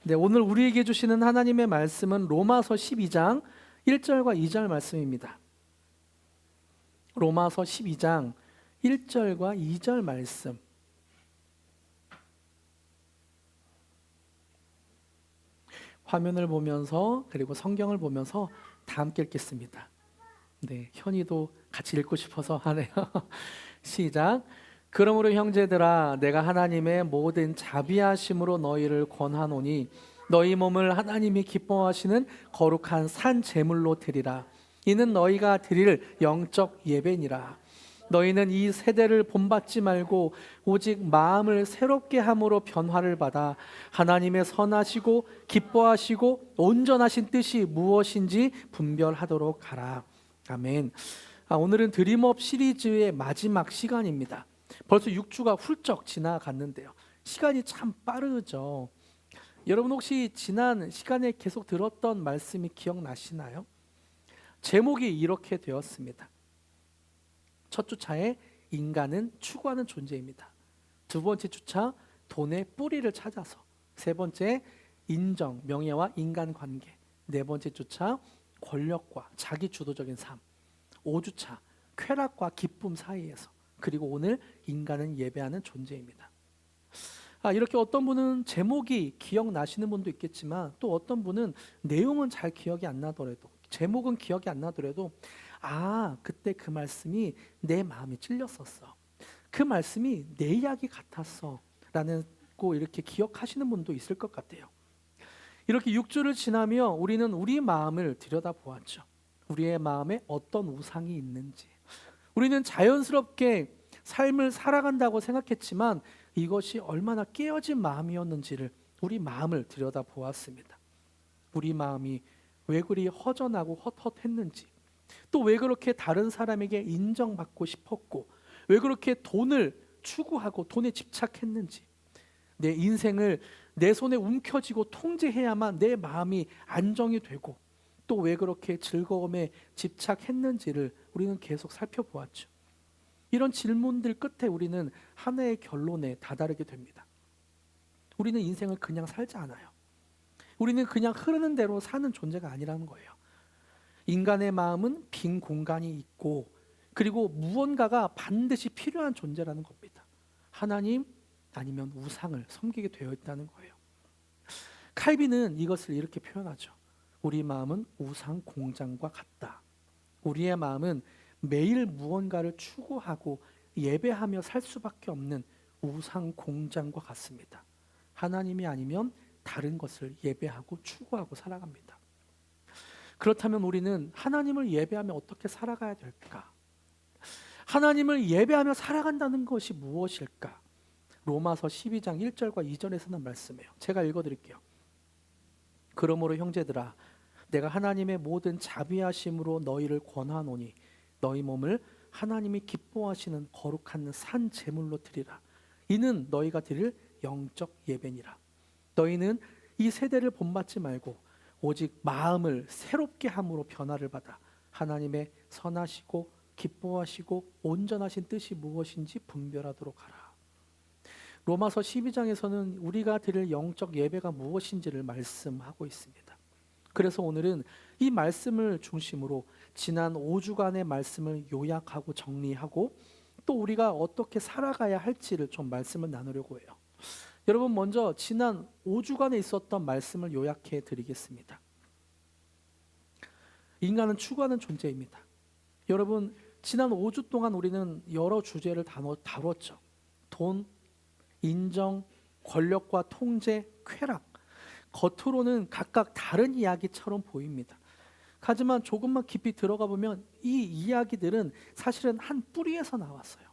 네, 오늘 우리에게 주시는 하나님의 말씀은 로마서 12장 1절과 2절 말씀입니다. 로마서 12장 1절과 2절 말씀. 화면을 보면서 그리고 성경을 보면서 다 함께 읽겠습니다. 네, 현이도 같이 읽고 싶어서 하네요. 시작. 그러므로 형제들아, 내가 하나님의 모든 자비하심으로 너희를 권하노니 너희 몸을 하나님이 기뻐하시는 거룩한 산 제물로 드리라. 이는 너희가 드릴 영적 예배니라. 너희는 이 세대를 본받지 말고 오직 마음을 새롭게 함으로 변화를 받아 하나님의 선하시고 기뻐하시고 온전하신 뜻이 무엇인지 분별하도록 하라. 아멘. 오늘은 드림업 시리즈의 마지막 시간입니다. 벌써 6주가 훌쩍 지나갔는데요. 시간이 참 빠르죠. 여러분 혹시 지난 시간에 계속 들었던 말씀이 기억나시나요? 제목이 이렇게 되었습니다. 첫 주차에 인간은 추구하는 존재입니다. 두 번째 주차, 돈의 뿌리를 찾아서. 세 번째, 인정, 명예와 인간관계. 네 번째 주차, 권력과 자기 주도적인 삶. 5주차, 쾌락과 기쁨 사이에서. 그리고 오늘 인간은 예배하는 존재입니다. 이렇게 어떤 분은 제목이 기억나시는 분도 있겠지만 또 어떤 분은 내용은 잘 기억이 안 나더라도, 제목은 기억이 안 나더라도 그때 그 말씀이 내 마음에 찔렸었어, 그 말씀이 내 이야기 같았어 라는 거 이렇게 기억하시는 분도 있을 것 같아요. 이렇게 6주를 지나며 우리는 우리 마음을 들여다보았죠. 우리의 마음에 어떤 우상이 있는지. 우리는 자연스럽게 삶을 살아간다고 생각했지만 이것이 얼마나 깨어진 마음이었는지를, 우리 마음을 들여다보았습니다. 우리 마음이 왜 그리 허전하고 헛헛했는지, 또 왜 그렇게 다른 사람에게 인정받고 싶었고, 왜 그렇게 돈을 추구하고 돈에 집착했는지, 내 인생을 내 손에 움켜쥐고 통제해야만 내 마음이 안정이 되고, 또 왜 그렇게 즐거움에 집착했는지를 우리는 계속 살펴보았죠. 이런 질문들 끝에 우리는 하나의 결론에 다다르게 됩니다. 우리는 인생을 그냥 살지 않아요. 우리는 그냥 흐르는 대로 사는 존재가 아니라는 거예요. 인간의 마음은 빈 공간이 있고, 그리고 무언가가 반드시 필요한 존재라는 겁니다. 하나님 아니면 우상을 섬기게 되어 있다는 거예요. 칼빈은 이것을 이렇게 표현하죠. 우리 마음은 우상 공장과 같다. 우리의 마음은 매일 무언가를 추구하고 예배하며 살 수밖에 없는 우상 공장과 같습니다. 하나님이 아니면 다른 것을 예배하고 추구하고 살아갑니다. 그렇다면 우리는 하나님을 예배하며 어떻게 살아가야 될까? 하나님을 예배하며 살아간다는 것이 무엇일까? 로마서 12장 1절과 2절에서는 말씀해요. 제가 읽어드릴게요. 그러므로 형제들아, 내가 하나님의 모든 자비하심으로 너희를 권하노니 너희 몸을 하나님이 기뻐하시는 거룩한 산 제물로 드리라. 이는 너희가 드릴 영적 예배니라. 너희는 이 세대를 본받지 말고 오직 마음을 새롭게 함으로 변화를 받아 하나님의 선하시고 기뻐하시고 온전하신 뜻이 무엇인지 분별하도록 하라. 로마서 12장에서는 우리가 드릴 영적 예배가 무엇인지를 말씀하고 있습니다. 그래서 오늘은 이 말씀을 중심으로 지난 5주간의 말씀을 요약하고 정리하고 또 우리가 어떻게 살아가야 할지를 좀 말씀을 나누려고 해요. 여러분, 먼저 지난 5주간에 있었던 말씀을 요약해 드리겠습니다. 인간은 추구하는 존재입니다. 여러분, 지난 5주 동안 우리는 여러 주제를 다뤘죠. 돈, 인정, 권력과 통제, 쾌락. 겉으로는 각각 다른 이야기처럼 보입니다. 하지만 조금만 깊이 들어가 보면 이 이야기들은 사실은 한 뿌리에서 나왔어요.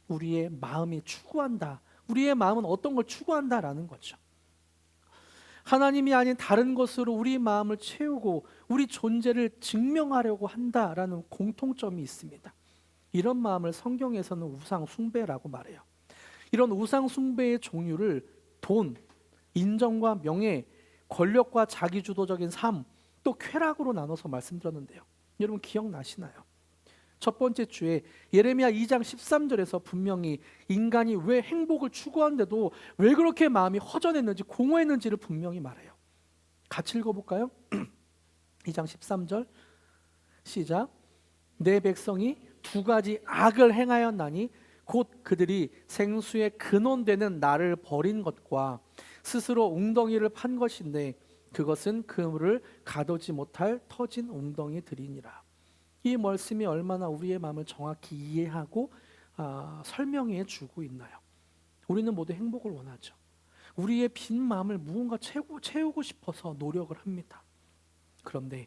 우리의 마음이 추구한다. 우리의 마음은 어떤 걸 추구한다라는 거죠. 하나님이 아닌 다른 것으로 우리 마음을 채우고 우리 존재를 증명하려고 한다라는 공통점이 있습니다. 이런 마음을 성경에서는 우상 숭배라고 말해요. 이런 우상 숭배의 종류를 돈, 인정과 명예, 권력과 자기주도적인 삶, 또 쾌락으로 나눠서 말씀드렸는데요. 여러분 기억나시나요? 첫 번째 주에 예레미야 2장 13절에서 분명히 인간이 왜 행복을 추구하는데도 왜 그렇게 마음이 허전했는지, 공허했는지를 분명히 말해요. 같이 읽어볼까요? 2장 13절 시작. 내 백성이 두 가지 악을 행하였나니 곧 그들이 생수의 근원되는 나를 버린 것과 스스로 웅덩이를 판 것인데 그것은 그물을 가두지 못할 터진 웅덩이들이니라. 이 말씀이 얼마나 우리의 마음을 정확히 이해하고 설명해 주고 있나요? 우리는 모두 행복을 원하죠. 우리의 빈 마음을 무언가 채우고 싶어서 노력을 합니다. 그런데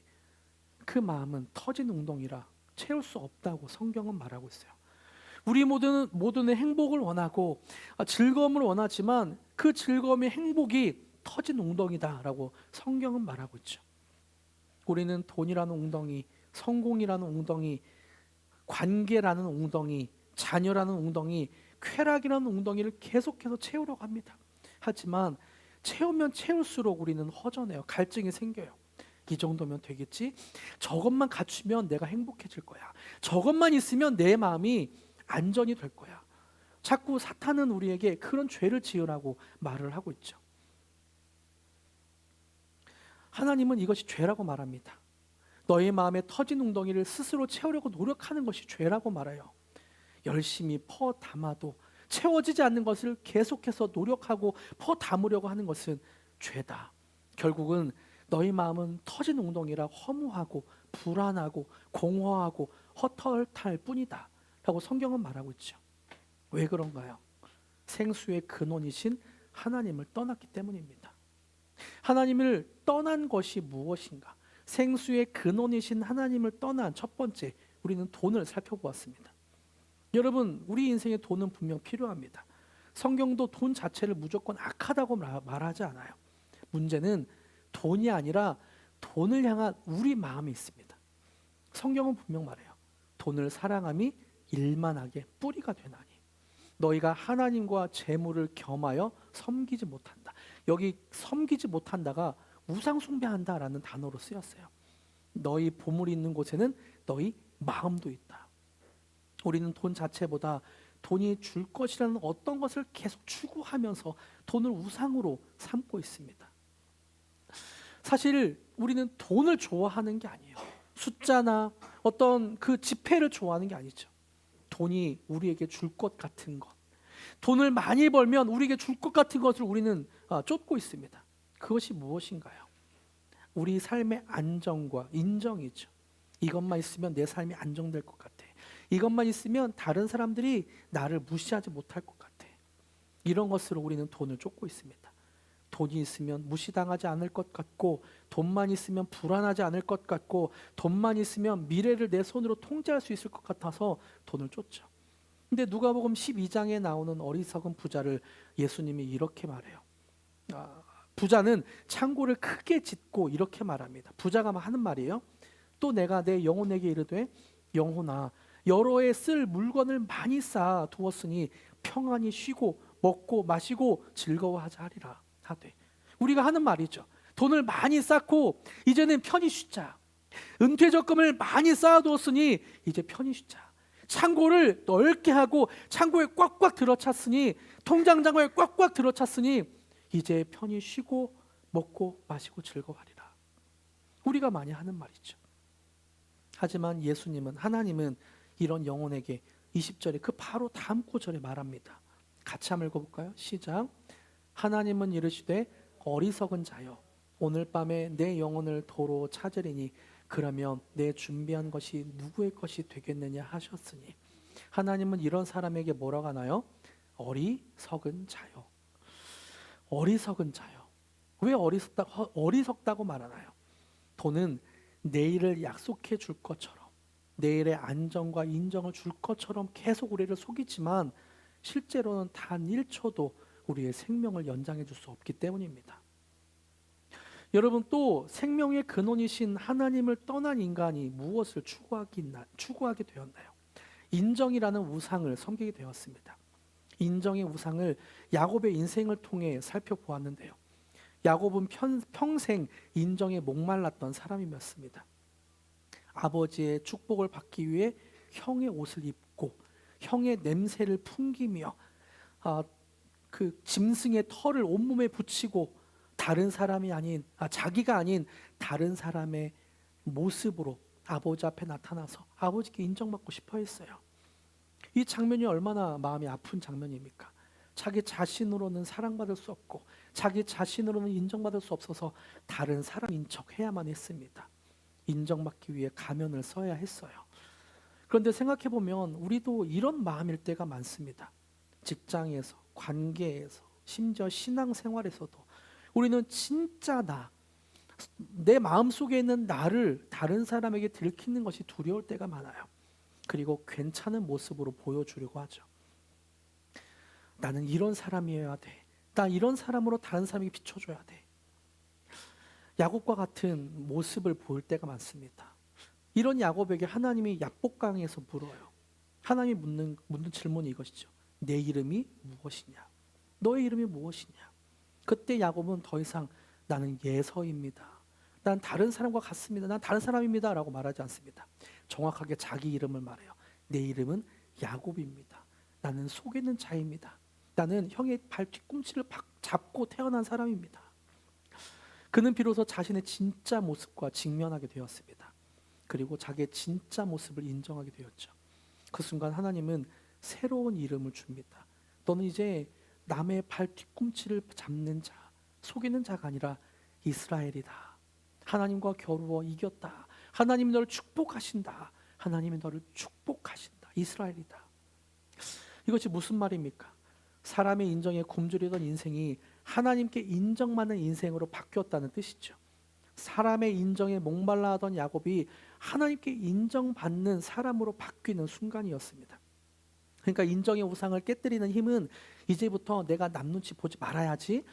그 마음은 터진 웅덩이라 채울 수 없다고 성경은 말하고 있어요. 우리 모두는 행복을 원하고 즐거움을 원하지만 그 즐거움의 행복이 터진 웅덩이다라고 성경은 말하고 있죠. 우리는 돈이라는 웅덩이, 성공이라는 웅덩이, 관계라는 웅덩이, 자녀라는 웅덩이, 쾌락이라는 웅덩이를 계속해서 채우려고 합니다. 하지만 채우면 채울수록 우리는 허전해요. 갈증이 생겨요. 이 정도면 되겠지? 저것만 갖추면 내가 행복해질 거야. 저것만 있으면 내 마음이 안전이 될 거야. 자꾸 사탄은 우리에게 그런 죄를 지으라고 말을 하고 있죠. 하나님은 이것이 죄라고 말합니다. 너의 마음에 터진 웅덩이를 스스로 채우려고 노력하는 것이 죄라고 말해요. 열심히 퍼 담아도 채워지지 않는 것을 계속해서 노력하고 퍼 담으려고 하는 것은 죄다. 결국은 너희 마음은 터진 웅덩이라 허무하고 불안하고 공허하고 허털탈 뿐이다 라고 성경은 말하고 있죠. 왜 그런가요? 생수의 근원이신 하나님을 떠났기 때문입니다. 하나님을 떠난 것이 무엇인가? 생수의 근원이신 하나님을 떠난 첫 번째, 우리는 돈을 살펴보았습니다. 여러분, 우리 인생에 돈은 분명 필요합니다. 성경도 돈 자체를 무조건 악하다고 말하지 않아요. 문제는 돈이 아니라 돈을 향한 우리 마음이 있습니다. 성경은 분명 말해요. 돈을 사랑함이 일만하게 뿌리가 되나니 너희가 하나님과 재물을 겸하여 섬기지 못한다. 여기 섬기지 못한다가 우상 숭배한다라는 단어로 쓰였어요. 너희 보물이 있는 곳에는 너희 마음도 있다. 우리는 돈 자체보다 돈이 줄 것이라는 어떤 것을 계속 추구하면서 돈을 우상으로 삼고 있습니다. 사실 우리는 돈을 좋아하는 게 아니에요. 숫자나 어떤 그 지폐를 좋아하는 게 아니죠. 돈이 우리에게 줄 것 같은 것, 돈을 많이 벌면 우리에게 줄 것 같은 것을 우리는 쫓고 있습니다. 그것이 무엇인가요? 우리 삶의 안정과 인정이죠. 이것만 있으면 내 삶이 안정될 것 같아. 이것만 있으면 다른 사람들이 나를 무시하지 못할 것 같아. 이런 것으로 우리는 돈을 쫓고 있습니다. 돈이 있으면 무시당하지 않을 것 같고, 돈만 있으면 불안하지 않을 것 같고, 돈만 있으면 미래를 내 손으로 통제할 수 있을 것 같아서 돈을 쫓죠. 근데 누가복음 12장에 나오는 어리석은 부자를 예수님이 이렇게 말해요. 부자는 창고를 크게 짓고 이렇게 말합니다. 부자가 하는 말이에요. 또 내가 내 영혼에게 이르되 영혼아 여러 해 쓸 물건을 많이 쌓아 두었으니 평안히 쉬고 먹고 마시고 즐거워하자 하리라 하되. 우리가 하는 말이죠. 돈을 많이 쌓고 이제는 편히 쉬자. 은퇴 적금을 많이 쌓아두었으니 이제 편히 쉬자. 창고를 넓게 하고 창고에 꽉꽉 들어찼으니, 통장 장고에 꽉꽉 들어찼으니 이제 편히 쉬고 먹고 마시고 즐거워하리라. 우리가 많이 하는 말이죠. 하지만 예수님은, 하나님은 이런 영혼에게 20절에 그 바로 다음 구절에 말합니다. 같이 한번 읽어볼까요? 시작. 하나님은 이르시되 어리석은 자여 오늘 밤에 내 영혼을 도로 찾으리니 그러면 내 준비한 것이 누구의 것이 되겠느냐 하셨으니. 하나님은 이런 사람에게 뭐라고 하나요? 어리석은 자요. 어리석은 자요. 왜 어리석다고 말하나요? 돈은 내일을 약속해 줄 것처럼, 내일의 안정과 인정을 줄 것처럼 계속 우리를 속이지만 실제로는 단 1초도 우리의 생명을 연장해 줄 수 없기 때문입니다. 여러분, 또 생명의 근원이신 하나님을 떠난 인간이 무엇을 추구하게 되었나요? 인정이라는 우상을 섬기게 되었습니다. 인정의 우상을 야곱의 인생을 통해 살펴보았는데요. 야곱은 평생 인정에 목말랐던 사람이었습니다. 아버지의 축복을 받기 위해 형의 옷을 입고 형의 냄새를 풍기며 그 짐승의 털을 온몸에 붙이고 자기가 아닌 다른 사람의 모습으로 아버지 앞에 나타나서 아버지께 인정받고 싶어 했어요. 이 장면이 얼마나 마음이 아픈 장면입니까? 자기 자신으로는 사랑받을 수 없고 자기 자신으로는 인정받을 수 없어서 다른 사람인 척 해야만 했습니다. 인정받기 위해 가면을 써야 했어요. 그런데 생각해보면 우리도 이런 마음일 때가 많습니다. 직장에서, 관계에서, 심지어 신앙생활에서도 우리는 진짜 내 마음속에 있는 나를 다른 사람에게 들키는 것이 두려울 때가 많아요. 그리고 괜찮은 모습으로 보여주려고 하죠. 나는 이런 사람이어야 돼. 나 이런 사람으로 다른 사람에게 비춰줘야 돼. 야곱과 같은 모습을 보일 때가 많습니다. 이런 야곱에게 하나님이 야복강에서 물어요. 하나님이 묻는 질문이 이것이죠. 내 이름이 무엇이냐? 너의 이름이 무엇이냐? 그때 야곱은 더 이상 나는 예서입니다. 난 다른 사람과 같습니다. 난 다른 사람입니다. 라고 말하지 않습니다. 정확하게 자기 이름을 말해요. 내 이름은 야곱입니다. 나는 속이는 자입니다. 나는 형의 발 뒤꿈치를 잡고 태어난 사람입니다. 그는 비로소 자신의 진짜 모습과 직면하게 되었습니다. 그리고 자기의 진짜 모습을 인정하게 되었죠. 그 순간 하나님은 새로운 이름을 줍니다. 너는 이제 남의 발 뒤꿈치를 잡는 자, 속이는 자가 아니라 이스라엘이다. 하나님과 겨루어 이겼다. 하나님이 너를 축복하신다. 하나님이 너를 축복하신다. 이스라엘이다. 이것이 무슨 말입니까? 사람의 인정에 굶주리던 인생이 하나님께 인정받는 인생으로 바뀌었다는 뜻이죠. 사람의 인정에 목말라 하던 야곱이 하나님께 인정받는 사람으로 바뀌는 순간이었습니다. 그러니까 인정의 우상을 깨뜨리는 힘은 이제부터 내가 남 눈치 보지 말아야지,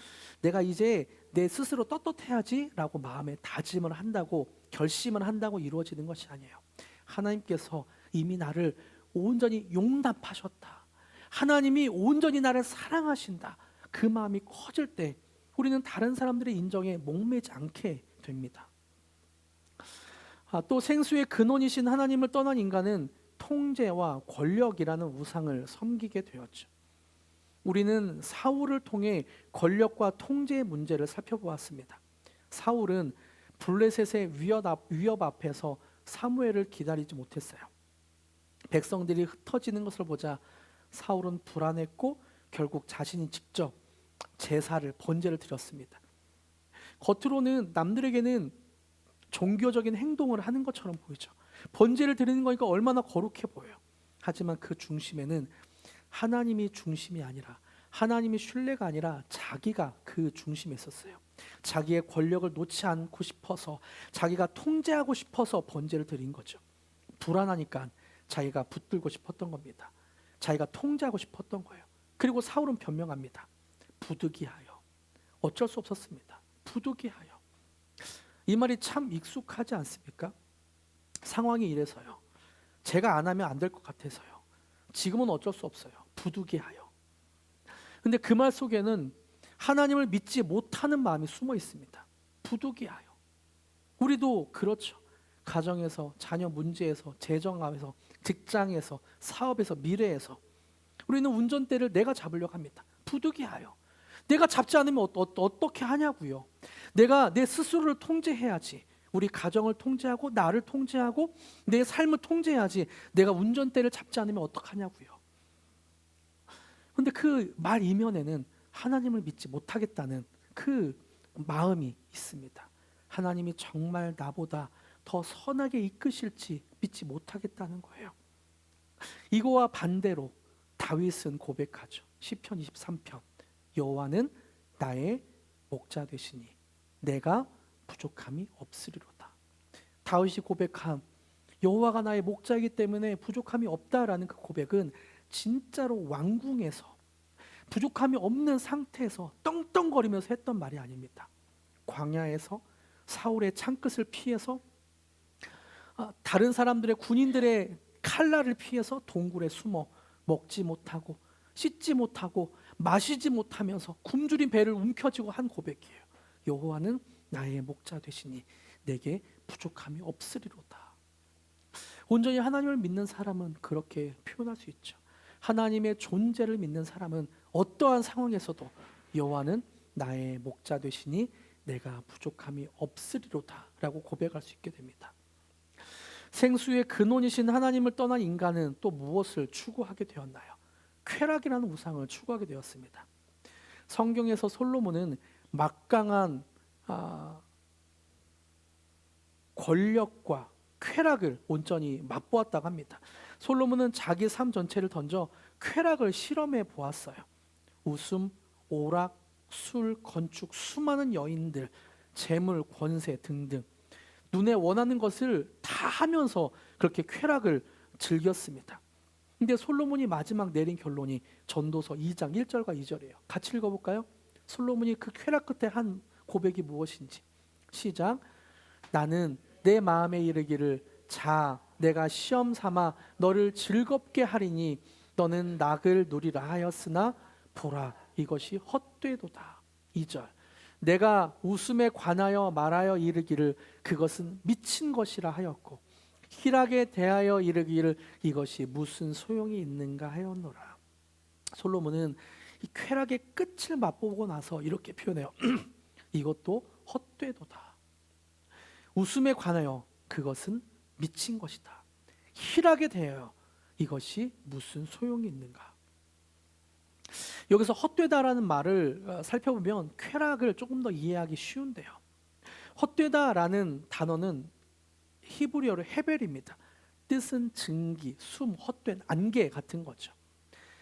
내가 이제 내 스스로 떳떳해야지 라고 마음에 다짐을 한다고, 결심을 한다고 이루어지는 것이 아니에요. 하나님께서 이미 나를 온전히 용납하셨다. 하나님이 온전히 나를 사랑하신다. 그 마음이 커질 때 우리는 다른 사람들의 인정에 목매지 않게 됩니다. 또 생수의 근원이신 하나님을 떠난 인간은 통제와 권력이라는 우상을 섬기게 되었죠. 우리는 사울을 통해 권력과 통제의 문제를 살펴보았습니다. 사울은 블레셋의 위협 앞에서 사무엘을 기다리지 못했어요. 백성들이 흩어지는 것을 보자 사울은 불안했고 결국 자신이 직접 번제를 드렸습니다. 겉으로는 남들에게는 종교적인 행동을 하는 것처럼 보이죠. 번제를 드리는 거니까 얼마나 거룩해 보여요. 하지만 그 중심에는 하나님이 중심이 아니라, 하나님이 신뢰가 아니라 자기가 그 중심에 있었어요. 자기의 권력을 놓지 않고 싶어서, 자기가 통제하고 싶어서 번제를 드린 거죠. 불안하니까 자기가 붙들고 싶었던 겁니다. 자기가 통제하고 싶었던 거예요. 그리고 사울은 변명합니다. 부득이하여. 어쩔 수 없었습니다. 부득이하여. 이 말이 참 익숙하지 않습니까? 상황이 이래서요. 제가 안 하면 안 될 것 같아서요. 지금은 어쩔 수 없어요. 부득이하여. 근데 그 말 속에는 하나님을 믿지 못하는 마음이 숨어 있습니다. 부득이하여. 우리도 그렇죠. 가정에서, 자녀 문제에서, 재정에서, 직장에서, 사업에서, 미래에서 우리는 운전대를 내가 잡으려고 합니다. 부득이하여. 내가 잡지 않으면 어떻게 하냐고요. 내가 내 스스로를 통제해야지. 우리 가정을 통제하고 나를 통제하고 내 삶을 통제해야지. 내가 운전대를 잡지 않으면 어떡하냐고요. 그런데 그 말 이면에는 하나님을 믿지 못하겠다는 그 마음이 있습니다. 하나님이 정말 나보다 더 선하게 이끄실지 믿지 못하겠다는 거예요. 이거와 반대로 다윗은 고백하죠. 시편 23편. 여호와는 나의 목자 되시니 내가 부족함이 없으리로다. 다윗이 고백한 여호와가 나의 목자이기 때문에 부족함이 없다라는 그 고백은 진짜로 왕궁에서 부족함이 없는 상태에서 떵떵거리면서 했던 말이 아닙니다. 광야에서 사울의 창끝을 피해서 다른 사람들의 군인들의 칼날을 피해서 동굴에 숨어 먹지 못하고 씻지 못하고 마시지 못하면서 굶주린 배를 움켜쥐고 한 고백이에요. 여호와는 나의 목자 되시니 내게 부족함이 없으리로다. 온전히 하나님을 믿는 사람은 그렇게 표현할 수 있죠. 하나님의 존재를 믿는 사람은 어떠한 상황에서도 여호와는 나의 목자 되시니 내가 부족함이 없으리로다 라고 고백할 수 있게 됩니다. 생수의 근원이신 하나님을 떠난 인간은 또 무엇을 추구하게 되었나요? 쾌락이라는 우상을 추구하게 되었습니다. 성경에서 솔로몬은 막강한 권력과 쾌락을 온전히 맛보았다고 합니다. 솔로몬은 자기 삶 전체를 던져 쾌락을 실험해 보았어요. 웃음, 오락, 술, 건축, 수많은 여인들, 재물, 권세 등등 눈에 원하는 것을 다 하면서 그렇게 쾌락을 즐겼습니다. 근데 솔로몬이 마지막 내린 결론이 전도서 2장 1절과 2절이에요. 같이 읽어볼까요? 솔로몬이 그 쾌락 끝에 한 고백이 무엇인지. 시작. 나는 내 마음에 이르기를 자 내가 시험 삼아 너를 즐겁게 하리니 너는 낙을 누리라 하였으나 보라 이것이 헛되도다. 2절. 내가 웃음에 관하여 말하여 이르기를 그것은 미친 것이라 하였고 희락에 대하여 이르기를 이것이 무슨 소용이 있는가 하였노라. 솔로몬은 이 쾌락의 끝을 맛보고 나서 이렇게 표현해요. 이것도 헛되도다. 웃음에 관하여 그것은 미친 것이다. 희락에 대하여 이것이 무슨 소용이 있는가. 여기서 헛되다라는 말을 살펴보면 쾌락을 조금 더 이해하기 쉬운데요. 헛되다라는 단어는 히브리어로 헤벨입니다. 뜻은 증기, 숨, 헛된, 안개 같은 거죠.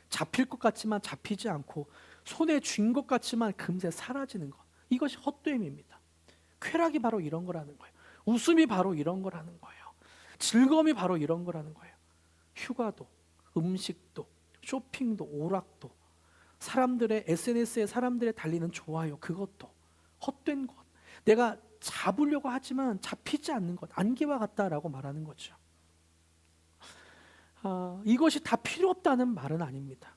잡힐 것 같지만 잡히지 않고 손에 쥔 것 같지만 금세 사라지는 것. 이것이 헛됨입니다. 쾌락이 바로 이런 거라는 거예요. 웃음이 바로 이런 거라는 거예요. 즐거움이 바로 이런 거라는 거예요. 휴가도, 음식도, 쇼핑도, 오락도, 사람들의 SNS에 사람들의 달리는 좋아요, 그것도 헛된 것. 내가 잡으려고 하지만 잡히지 않는 것, 안개와 같다라고 말하는 거죠. 이것이 다 필요 없다는 말은 아닙니다.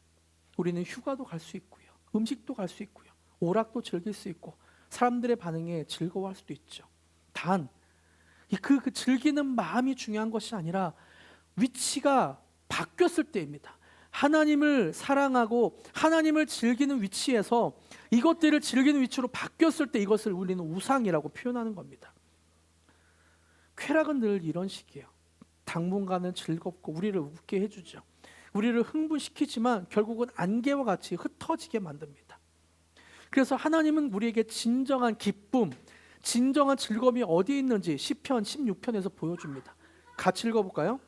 우리는 휴가도 갈 수 있고요, 음식도 갈 수 있고요, 오락도 즐길 수 있고 사람들의 반응에 즐거워할 수도 있죠. 단 그 즐기는 마음이 중요한 것이 아니라 위치가 바뀌었을 때입니다. 하나님을 사랑하고 하나님을 즐기는 위치에서 이것들을 즐기는 위치로 바뀌었을 때 이것을 우리는 우상이라고 표현하는 겁니다. 쾌락은 늘 이런 식이에요. 당분간은 즐겁고 우리를 웃게 해주죠. 우리를 흥분시키지만 결국은 안개와 같이 흩어지게 만듭니다. 그래서 하나님은 우리에게 진정한 기쁨, 진정한 즐거움이 어디에 있는지 시편 16편에서 보여줍니다. 같이 읽어볼까요?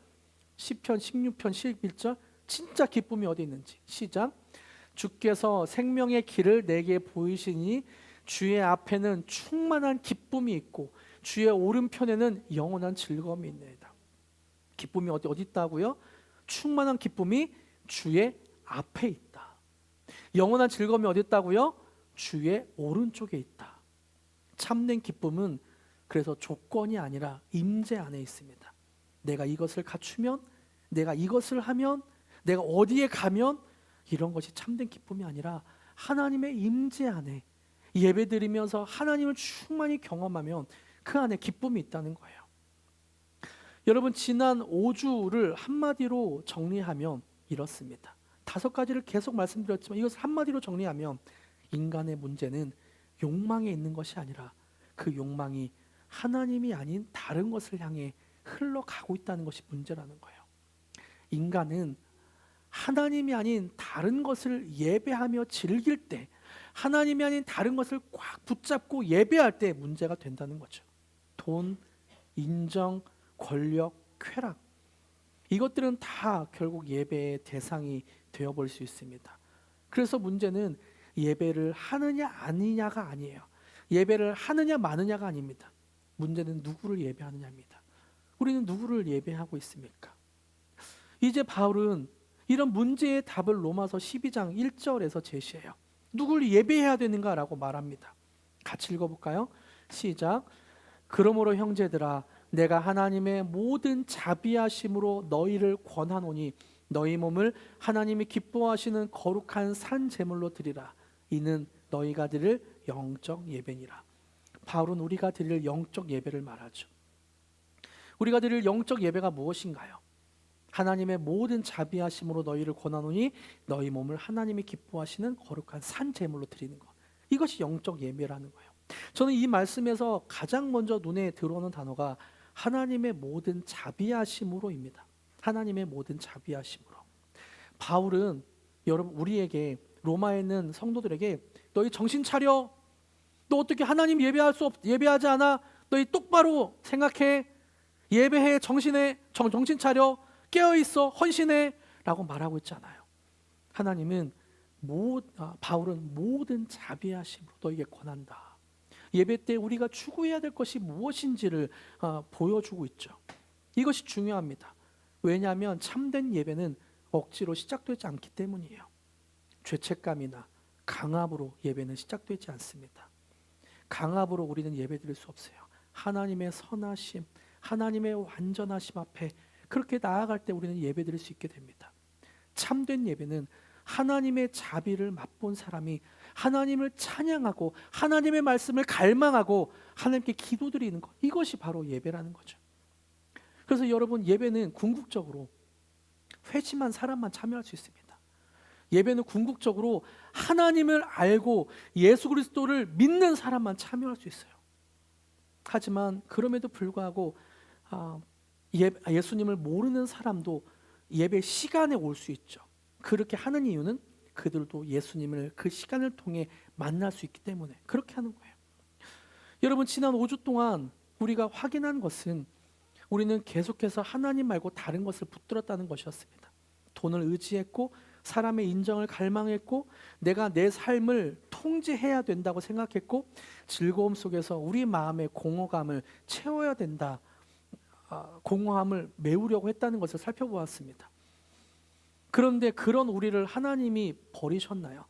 시편 16편 11절. 진짜 기쁨이 어디 있는지. 시작. 주께서 생명의 길을 내게 보이시니 주의 앞에는 충만한 기쁨이 있고 주의 오른편에는 영원한 즐거움이 있나이다. 기쁨이 어디 있다고요? 충만한 기쁨이 주의 앞에 있다. 영원한 즐거움이 어디 있다고요? 주의 오른쪽에 있다. 참된 기쁨은 그래서 조건이 아니라 임재 안에 있습니다. 내가 이것을 갖추면, 내가 이것을 하면, 내가 어디에 가면 이런 것이 참된 기쁨이 아니라 하나님의 임재 안에 예배드리면서 하나님을 충만히 경험하면 그 안에 기쁨이 있다는 거예요. 여러분, 지난 5주를 한마디로 정리하면 이렇습니다. 5가지를 계속 말씀드렸지만 이것을 한마디로 정리하면 인간의 문제는 욕망에 있는 것이 아니라 그 욕망이 하나님이 아닌 다른 것을 향해 흘러가고 있다는 것이 문제라는 거예요. 인간은 하나님이 아닌 다른 것을 예배하며 즐길 때, 하나님이 아닌 다른 것을 꽉 붙잡고 예배할 때 문제가 된다는 거죠. 돈, 인정, 권력, 쾌락, 이것들은 다 결국 예배의 대상이 되어버릴 수 있습니다. 그래서 문제는 예배를 하느냐 아니냐가 아니에요. 예배를 하느냐 마느냐가 아닙니다. 문제는 누구를 예배하느냐입니다. 우리는 누구를 예배하고 있습니까? 이제 바울은 이런 문제의 답을 로마서 12장 1절에서 제시해요. 누구를 예배해야 되는가라고 말합니다. 같이 읽어볼까요? 시작. 그러므로 형제들아 내가 하나님의 모든 자비하심으로 너희를 권하노니 너희 몸을 하나님이 기뻐하시는 거룩한 산 제물로 드리라. 이는 너희가 드릴 영적 예배니라. 바울은 우리가 드릴 영적 예배를 말하죠. 우리가 드릴 영적 예배가 무엇인가요? 하나님의 모든 자비하심으로 너희를 권하노니 너희 몸을 하나님이 기뻐하시는 거룩한 산 제물로 드리는 것. 이것이 영적 예배라는 거예요. 저는 이 말씀에서 가장 먼저 눈에 들어오는 단어가 하나님의 모든 자비하심으로입니다. 하나님의 모든 자비하심으로. 바울은 여러분 우리에게 로마에 있는 성도들에게 너희 정신 차려. 너 어떻게 하나님 예배하지 않아? 너희 똑바로 생각해. 예배해. 정신 차려. 깨어 있어. 헌신해. 라고 말하고 있잖아요. 하나님은 바울은 모든 자비하심으로 너에게 권한다. 예배 때 우리가 추구해야 될 것이 무엇인지를 보여주고 있죠. 이것이 중요합니다. 왜냐하면 참된 예배는 억지로 시작되지 않기 때문이에요. 죄책감이나 강압으로 예배는 시작되지 않습니다. 강압으로 우리는 예배드릴 수 없어요. 하나님의 선하심, 하나님의 완전하심 앞에 그렇게 나아갈 때 우리는 예배드릴 수 있게 됩니다. 참된 예배는 하나님의 자비를 맛본 사람이 하나님을 찬양하고 하나님의 말씀을 갈망하고 하나님께 기도드리는 것, 이것이 바로 예배라는 거죠. 그래서 여러분, 예배는 궁극적으로 회심한 사람만 참여할 수 있습니다. 예배는 궁극적으로 하나님을 알고 예수 그리스도를 믿는 사람만 참여할 수 있어요. 하지만 그럼에도 불구하고 예수님을 모르는 사람도 예배 시간에 올 수 있죠. 그렇게 하는 이유는 그들도 예수님을 그 시간을 통해 만날 수 있기 때문에 그렇게 하는 거예요. 여러분, 지난 5주 동안 우리가 확인한 것은 우리는 계속해서 하나님 말고 다른 것을 붙들었다는 것이었습니다. 돈을 의지했고 사람의 인정을 갈망했고 내가 내 삶을 통제해야 된다고 생각했고 즐거움 속에서 우리 마음의 공허감을 채워야 된다, 공허함을 메우려고 했다는 것을 살펴보았습니다. 그런데 그런 우리를 하나님이 버리셨나요?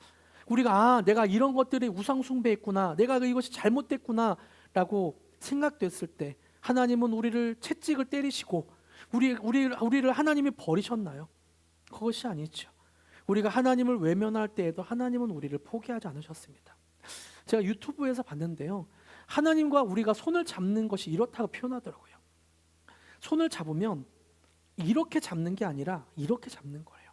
우리가 내가 이런 것들이 우상 숭배했구나, 내가 이것이 잘못됐구나 라고 생각됐을 때 하나님은 우리를 채찍을 때리시고 우리를 하나님이 버리셨나요? 그것이 아니죠. 우리가 하나님을 외면할 때에도 하나님은 우리를 포기하지 않으셨습니다. 제가 유튜브에서 봤는데요, 하나님과 우리가 손을 잡는 것이 이렇다고 표현하더라고요. 손을 잡으면 이렇게 잡는 게 아니라 이렇게 잡는 거예요.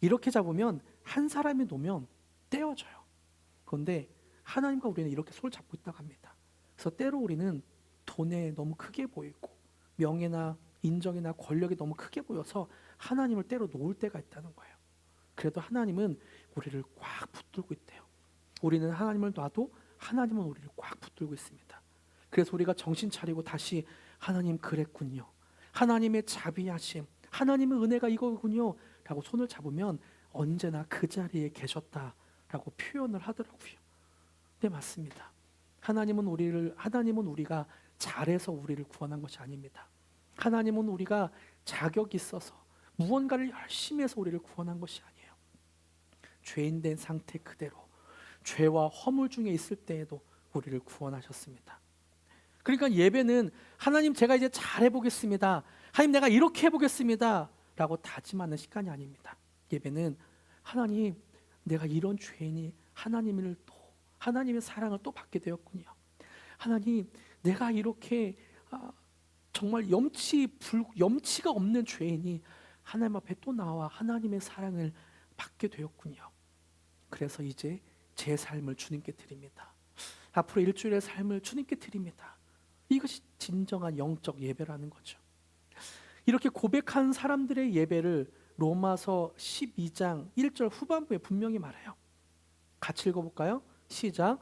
이렇게 잡으면 한 사람이 놓으면 떼어져요. 그런데 하나님과 우리는 이렇게 손을 잡고 있다고 합니다. 그래서 때로 우리는 돈에 너무 크게 보이고 명예나 인정이나 권력이 너무 크게 보여서 하나님을 때로 놓을 때가 있다는 거예요. 그래도 하나님은 우리를 꽉 붙들고 있대요. 우리는 하나님을 놔도 하나님은 우리를 꽉 붙들고 있습니다. 그래서 우리가 정신 차리고 다시 하나님 그랬군요, 하나님의 자비하심, 하나님의 은혜가 이거군요 라고 손을 잡으면 언제나 그 자리에 계셨다라고 표현을 하더라고요. 네, 맞습니다. 하나님은 우리가 잘해서 우리를 구원한 것이 아닙니다. 하나님은 우리가 자격이 있어서 무언가를 열심히 해서 우리를 구원한 것이 아니에요. 죄인된 상태 그대로 죄와 허물 중에 있을 때에도 우리를 구원하셨습니다. 그러니까 예배는 하나님 제가 이제 잘해보겠습니다, 하나님 내가 이렇게 해보겠습니다 라고 다짐하는 시간이 아닙니다. 예배는 하나님 내가 이런 죄인이 하나님의 사랑을 또 받게 되었군요. 하나님 내가 이렇게 정말 염치가 없는 죄인이 하나님 앞에 또 나와 하나님의 사랑을 받게 되었군요. 그래서 이제 제 삶을 주님께 드립니다. 앞으로 일주일의 삶을 주님께 드립니다. 이것이 진정한 영적 예배라는 거죠. 이렇게 고백한 사람들의 예배를 로마서 12장 1절 후반부에 분명히 말해요. 같이 읽어볼까요? 시작.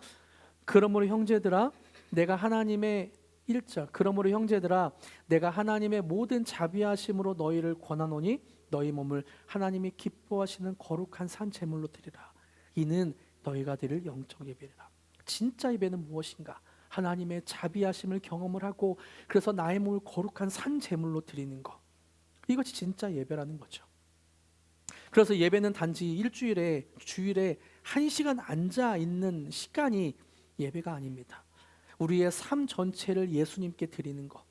그러므로 형제들아 내가 하나님의 1절 그러므로 형제들아 내가 하나님의 모든 자비하심으로 너희를 권하노니 너희 몸을 하나님이 기뻐하시는 거룩한 산 제물로 드리라. 이는 너희가 드릴 영적 예배라. 진짜 예배는 무엇인가? 하나님의 자비하심을 경험을 하고 그래서 나의 몸을 거룩한 산 제물로 드리는 것, 이것이 진짜 예배라는 거죠. 그래서 예배는 단지 주일에 1시간 앉아 있는 시간이 예배가 아닙니다. 우리의 삶 전체를 예수님께 드리는 것,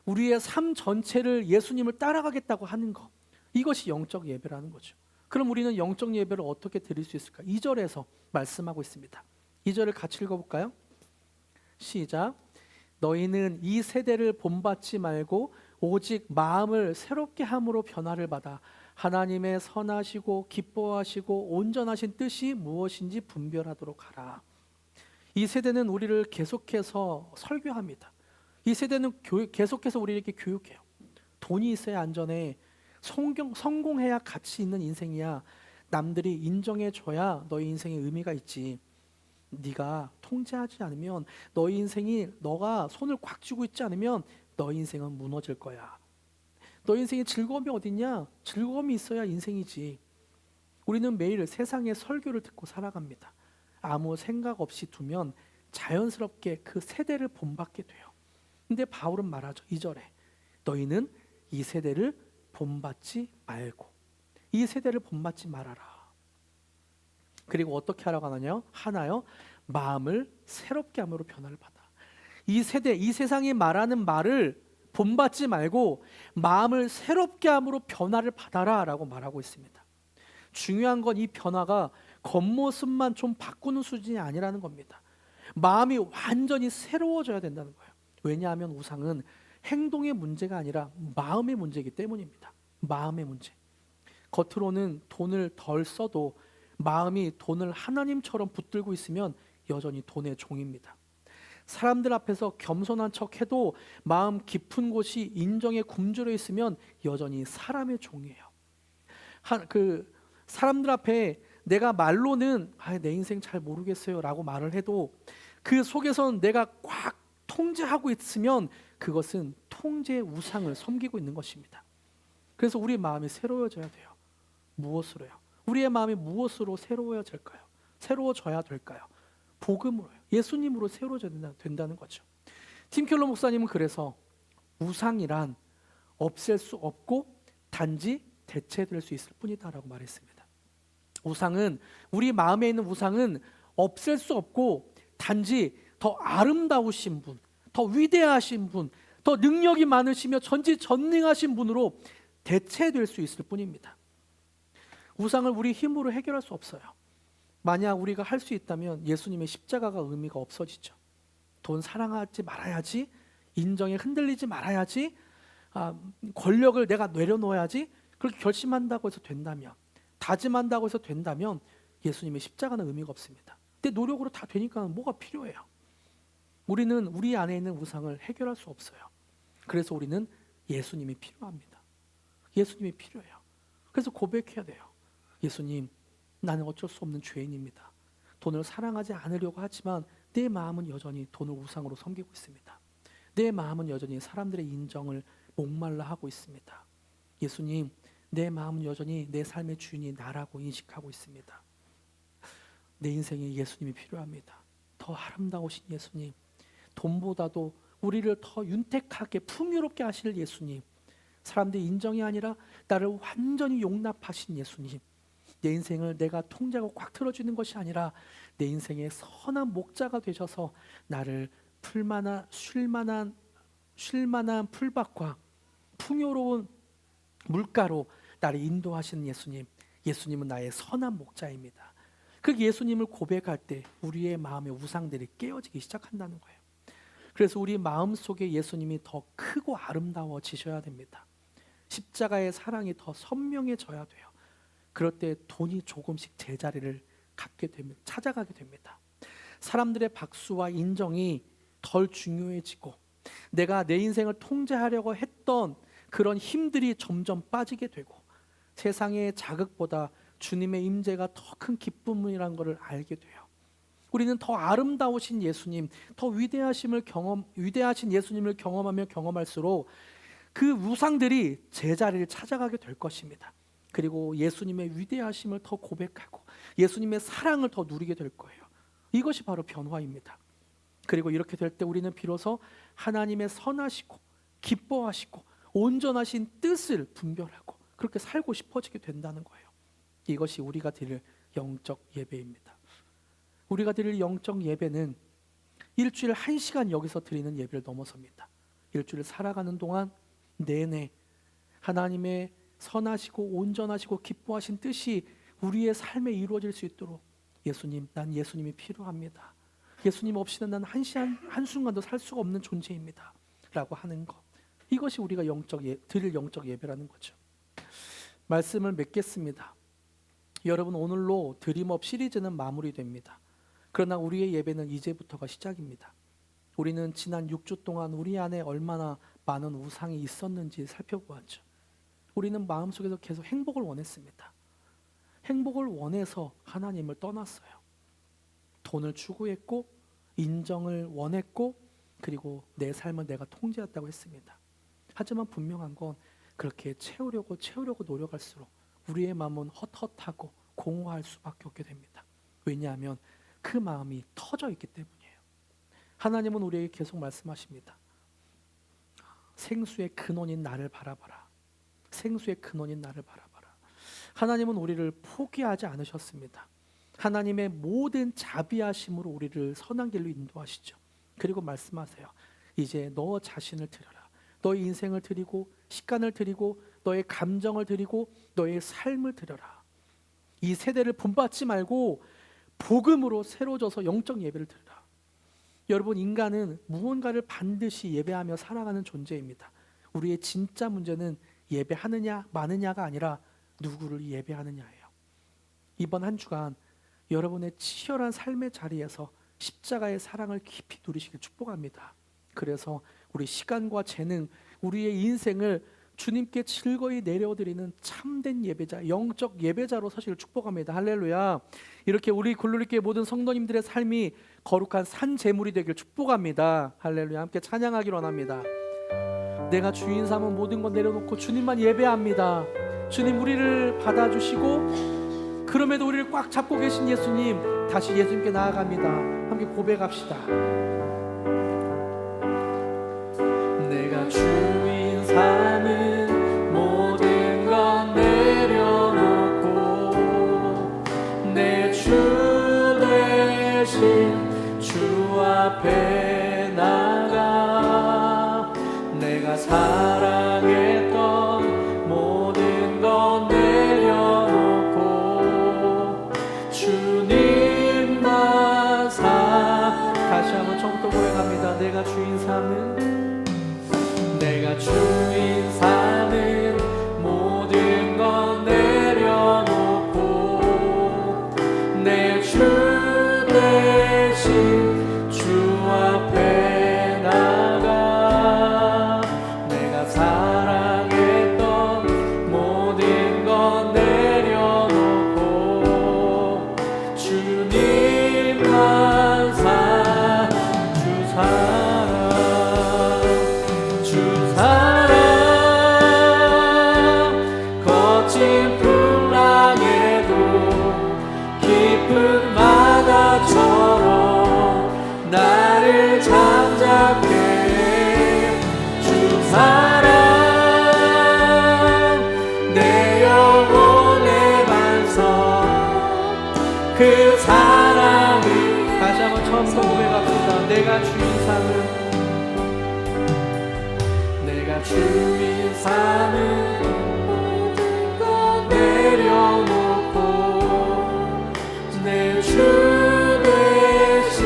우리의 삶 전체를 예수님을 따라가겠다고 하는 것, 이것이 영적 예배라는 거죠. 그럼 우리는 영적 예배를 어떻게 드릴 수 있을까? 2절에서 말씀하고 있습니다. 2절을 같이 읽어볼까요? 시작. 너희는 이 세대를 본받지 말고 오직 마음을 새롭게 함으로 변화를 받아 하나님의 선하시고 기뻐하시고 온전하신 뜻이 무엇인지 분별하도록 하라. 이 세대는 우리를 계속해서 설교합니다. 이 세대는 계속해서 우리를 이렇게 교육해요. 돈이 있어야 안전해. 성공해야 가치 있는 인생이야. 남들이 인정해줘야 너의 인생에 의미가 있지. 네가 통제하지 않으면 너의 인생이, 너가 손을 꽉 쥐고 있지 않으면 너의 인생은 무너질 거야. 너의 인생에 즐거움이 어딨냐? 즐거움이 있어야 인생이지. 우리는 매일 세상의 설교를 듣고 살아갑니다. 아무 생각 없이 두면 자연스럽게 그 세대를 본받게 돼요. 근데 바울은 말하죠. 2절에 너희는 이 세대를 본받지 말고, 이 세대를 본받지 말아라. 그리고 어떻게 하라고 하나요? 마음을 새롭게 함으로 변화를 받아. 이 세대, 이 세상이 말하는 말을 본받지 말고 마음을 새롭게 함으로 변화를 받아라 라고 말하고 있습니다. 중요한 건 이 변화가 겉모습만 좀 바꾸는 수준이 아니라는 겁니다. 마음이 완전히 새로워져야 된다는 거예요. 왜냐하면 우상은 행동의 문제가 아니라 마음의 문제이기 때문입니다. 마음의 문제. 겉으로는 돈을 덜 써도 마음이 돈을 하나님처럼 붙들고 있으면 여전히 돈의 종입니다. 사람들 앞에서 겸손한 척해도 마음 깊은 곳이 인정에 굶주려 있으면 여전히 사람의 종이에요. 사람들 앞에 내가 말로는 내 인생 잘 모르겠어요 라고 말을 해도 그 속에서는 내가 꽉 통제하고 있으면 그것은 통제의 우상을 섬기고 있는 것입니다. 그래서 우리 마음이 새로워져야 돼요. 무엇으로요? 우리의 마음이 무엇으로 새로워져야 될까요? 복음으로요. 예수님으로 새로워져야 된다는 거죠. 팀 켈러 목사님은 그래서 우상이란 없앨 수 없고 단지 대체될 수 있을 뿐이다라고 말했습니다. 우상은, 우리 마음에 있는 우상은 없앨 수 없고 단지 더 아름다우신 분, 더 위대하신 분, 더 능력이 많으시며 전지전능하신 분으로 대체될 수 있을 뿐입니다. 우상을 우리 힘으로 해결할 수 없어요. 만약 우리가 할 수 있다면 예수님의 십자가가 의미가 없어지죠. 돈 사랑하지 말아야지, 인정에 흔들리지 말아야지, 권력을 내가 내려놓아야지, 그렇게 결심한다고 해서 된다면, 다짐한다고 해서 된다면 예수님의 십자가는 의미가 없습니다. 근데 노력으로 다 되니까 뭐가 필요해요? 우리는 우리 안에 있는 우상을 해결할 수 없어요. 그래서 우리는 예수님이 필요합니다. 예수님이 필요해요. 그래서 고백해야 돼요. 예수님, 나는 어쩔 수 없는 죄인입니다. 돈을 사랑하지 않으려고 하지만 내 마음은 여전히 돈을 우상으로 섬기고 있습니다. 내 마음은 여전히 사람들의 인정을 목말라 하고 있습니다. 예수님, 내 마음은 여전히 내 삶의 주인이 나라고 인식하고 있습니다. 내 인생에 예수님이 필요합니다. 더 아름다우신 예수님, 돈보다도 우리를 더 윤택하게 풍요롭게 하실 예수님, 사람들의 인정이 아니라 나를 완전히 용납하신 예수님, 내 인생을 내가 통제하고 꽉 틀어주는 것이 아니라 내 인생의 선한 목자가 되셔서 나를 쉴만한 풀밭과 풍요로운 물가로 나를 인도하시는 예수님, 예수님은 나의 선한 목자입니다. 그 예수님을 고백할 때 우리의 마음의 우상들이 깨어지기 시작한다는 거예요. 그래서 우리 마음속에 예수님이 더 크고 아름다워지셔야 됩니다. 십자가의 사랑이 더 선명해져야 돼요. 그럴 때 돈이 조금씩 제자리를 찾아가게 됩니다. 사람들의 박수와 인정이 덜 중요해지고 내가 내 인생을 통제하려고 했던 그런 힘들이 점점 빠지게 되고 세상의 자극보다 주님의 임재가 더 큰 기쁨이라는 것을 알게 돼요. 우리는 더 아름다우신 예수님, 더 위대하신 예수님을 경험하며 경험할수록 그 우상들이 제자리를 찾아가게 될 것입니다. 그리고 예수님의 위대하심을 더 고백하고 예수님의 사랑을 더 누리게 될 거예요. 이것이 바로 변화입니다. 그리고 이렇게 될 때 우리는 비로소 하나님의 선하시고 기뻐하시고 온전하신 뜻을 분별하고 그렇게 살고 싶어지게 된다는 거예요. 이것이 우리가 드릴 영적 예배입니다. 우리가 드릴 영적 예배는 일주일 1시간 여기서 드리는 예배를 넘어섭니다. 일주일 살아가는 동안 내내 하나님의 선하시고 온전하시고 기뻐하신 뜻이 우리의 삶에 이루어질 수 있도록 예수님, 난 예수님이 필요합니다. 예수님 없이는 난 한순간도 살 수가 없는 존재입니다. 라고 하는 것. 이것이 우리가 드릴 영적 예배라는 거죠. 말씀을 맺겠습니다. 여러분, 오늘로 드림업 시리즈는 마무리됩니다. 그러나 우리의 예배는 이제부터가 시작입니다. 우리는 지난 6주 동안 우리 안에 얼마나 많은 우상이 있었는지 살펴보았죠. 우리는 마음속에서 계속 행복을 원했습니다. 행복을 원해서 하나님을 떠났어요. 돈을 추구했고, 인정을 원했고, 그리고 내 삶을 내가 통제했다고 했습니다. 하지만 분명한 건 그렇게 채우려고 노력할수록 우리의 마음은 헛헛하고 공허할 수밖에 없게 됩니다. 왜냐하면 그 마음이 터져 있기 때문이에요. 하나님은 우리에게 계속 말씀하십니다. 생수의 근원인 나를 바라봐라. 생수의 근원인 나를 바라봐라. 하나님은 우리를 포기하지 않으셨습니다. 하나님의 모든 자비하심으로 우리를 선한 길로 인도하시죠. 그리고 말씀하세요. 이제 너 자신을 드려라. 너의 인생을 드리고, 시간을 드리고, 너의 감정을 드리고, 너의 삶을 드려라. 이 세대를 본받지 말고 복음으로 새로워져서 영적 예배를 드리라. 여러분, 인간은 무언가를 반드시 예배하며 살아가는 존재입니다. 우리의 진짜 문제는 예배하느냐 마느냐가 아니라 누구를 예배하느냐예요. 이번 한 주간 여러분의 치열한 삶의 자리에서 십자가의 사랑을 깊이 누리시길 축복합니다. 그래서 우리 시간과 재능, 우리의 인생을 주님께 즐거이 내려드리는 참된 예배자, 영적 예배자로 서시길 축복합니다. 할렐루야. 이렇게 우리 굴루리교회 모든 성도님들의 삶이 거룩한 산 제물이 되길 축복합니다. 할렐루야. 함께 찬양하기로 원합니다. 내가 주인 삼은 모든 것 내려놓고 주님만 예배합니다. 주님, 우리를 받아주시고 그럼에도 우리를 꽉 잡고 계신 예수님, 다시 예수님께 나아갑니다. 함께 고백합시다. 내가 주인 삼은 모든 것 내려놓고 내 주 되신 주 앞에 나가 내가 사랑했던 모든 것 내려놓고 주님만 다시 한번 처음부터 고백합니다. 내가 주인 삼은 모든 것 내려놓고 내 주 대신 주 앞에 나가 내가 사랑했던 모든 것 내려놓고 주님만 주 사랑 거친 풍랑에도 깊은 바다처럼 나를 잠잠케 주 사랑 내 영혼의 반석 그 사랑을 다시 한번 처음부터 고백합시다. 내가 주인 삼은 모든 것 내려놓고 내 주 대신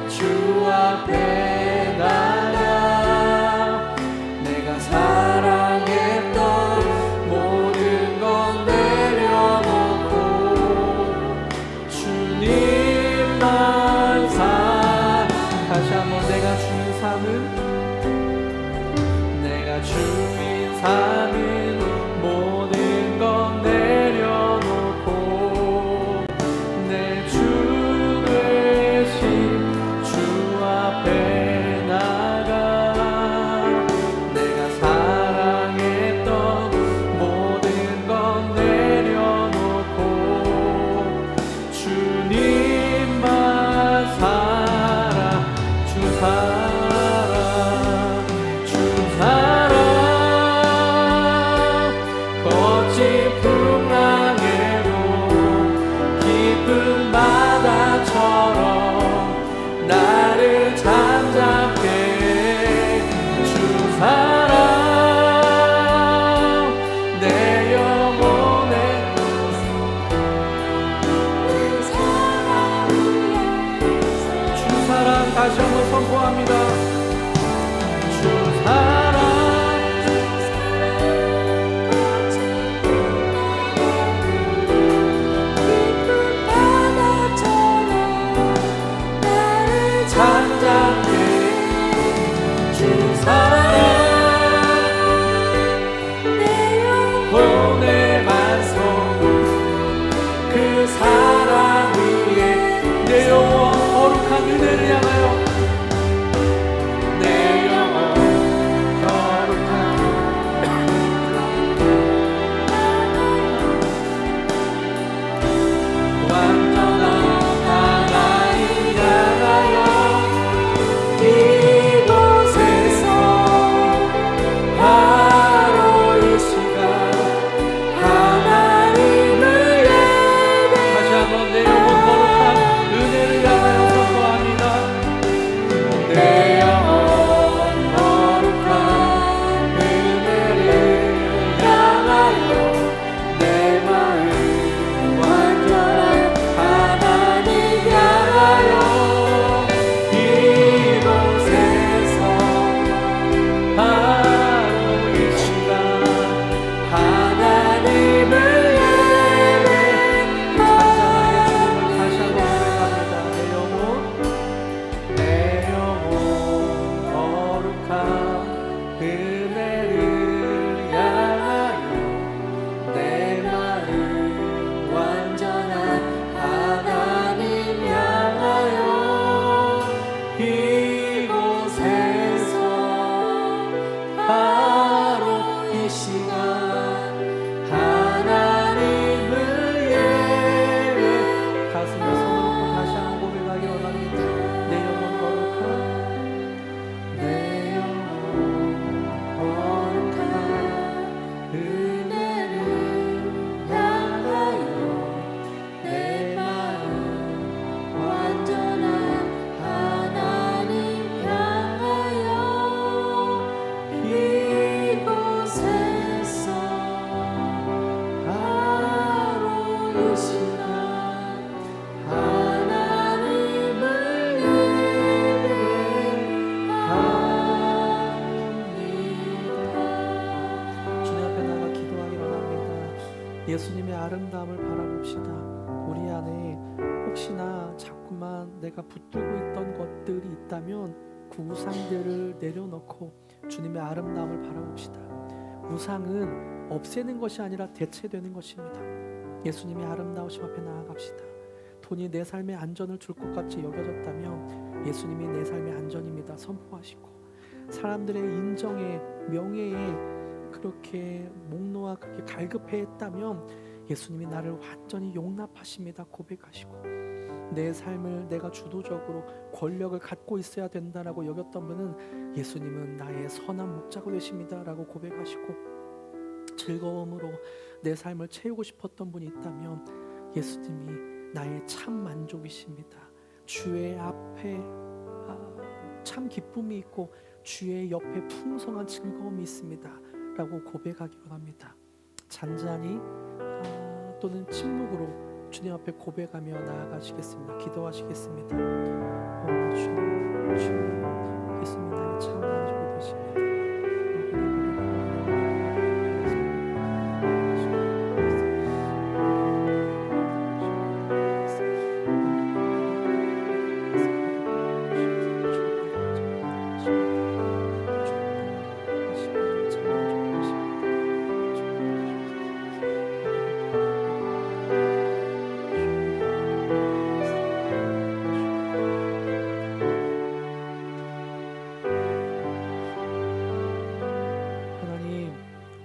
주 앞에 나가 내가 사랑했던 모든 것 내려놓고 주님만 다시 한번 내가 주인 삼은 예수님의 아름다움을 바라봅시다. 우리 안에 혹시나 자꾸만 내가 붙들고 있던 것들이 있다면 그 우상들을 내려놓고 주님의 아름다움을 바라봅시다. 우상은 없애는 것이 아니라 대체되는 것입니다. 예수님의 아름다우심 앞에 나아갑시다. 돈이 내 삶의 안전을 줄 것 같이 여겨졌다면 예수님이 내 삶의 안전입니다 선포하시고, 사람들의 인정에 명예에 그렇게 목놓아 그렇게 갈급해했다면 예수님이 나를 완전히 용납하십니다 고백하시고, 내 삶을 내가 주도적으로 권력을 갖고 있어야 된다라고 여겼던 분은 예수님은 나의 선한 목자가 되십니다 라고 고백하시고, 즐거움으로 내 삶을 채우고 싶었던 분이 있다면 예수님이 나의 참 만족이십니다. 주의 앞에 참 기쁨이 있고 주의 옆에 풍성한 즐거움이 있습니다 라고 고백하기 원합니다. 잔잔히 또는 침묵으로 주님 앞에 고백하며 나아가시겠습니다. 기도하시겠습니다. 주님, 예수님 나의 참 만족이 되십니다.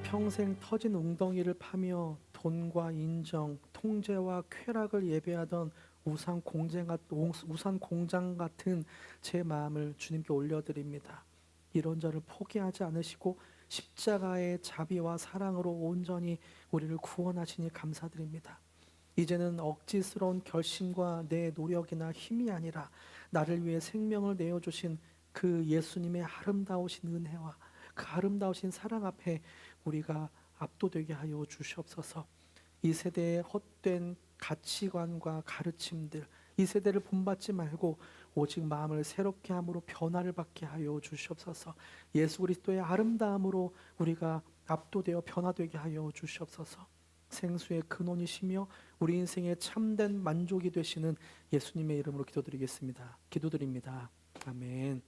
평생 터진 웅덩이를 파며 돈과 인정, 통제와 쾌락을 예배하던 우상 공장 같은 제 마음을 주님께 올려드립니다. 이런 저를 포기하지 않으시고 십자가의 자비와 사랑으로 온전히 우리를 구원하시니 감사드립니다. 이제는 억지스러운 결심과 내 노력이나 힘이 아니라 나를 위해 생명을 내어주신 그 예수님의 아름다우신 은혜와 그 아름다우신 사랑 앞에 우리가 압도되게 하여 주시옵소서. 이 세대의 헛된 가치관과 가르침들, 이 세대를 본받지 말고 오직 마음을 새롭게 함으로 변화를 받게 하여 주시옵소서. 예수 그리스도의 아름다움으로 우리가 압도되어 변화되게 하여 주시옵소서. 생수의 근원이시며 우리 인생의 참된 만족이 되시는 예수님의 이름으로 기도드리겠습니다. 기도드립니다. 아멘.